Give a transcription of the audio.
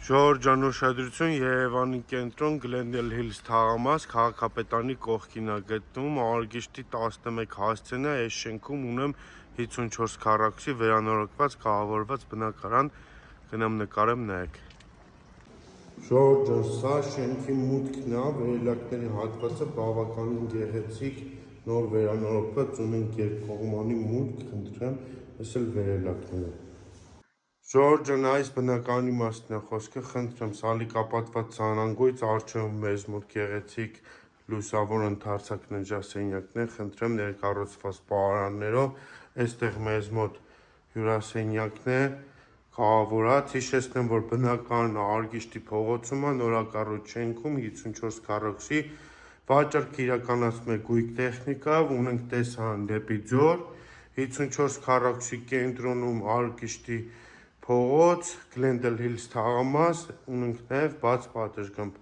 Ժողովրդական ուշադրություն Երևանի կենտրոն Glendale Hills թաղամաս քաղաքապետարանի կողքին է գտնվում Արագիշտի 11 հասցեն է, այս շենքում ունեմ 54 քառակուսի վերանորոգված կահավորված բնակարան, գնամ նկարեմ նայեք։ Ժողովրդական սա շենքի մուտքն է, վերելակների հատվածը բավականին գեղեցիկ, նոր վերանորոգված ունենք երկկողմանի մուտք, խնդրեմ, այս էլ վերելակները։ Ժողովրդական այս բնակարանի մասին է խոսքը, խնդրեմ սալիկապատված ցանանգույց, առջևում մեզ մոտ գեղեցիկ լուսավոր ընդարձակ ննջասենյակներ, խնդրեմ ներկառուցված պարարաններով, այստեղ մեզ մոտ հյուրասենյակն է, կահավորած, հիշեցնեմ, որ բնակարանը Արագիշտի փողոցում է, նորակառույց շենքում 54 քառակուսի, վաճառքը իրականացնում է Գույք տեխնիկայով, ունենք տեսարան դեպի ձոր, 54 քառակուսի կենտրոնում Արագիշտի փողոց, Glendale Hills թաղամաս, ունենք նաև բաց պատշգամբ։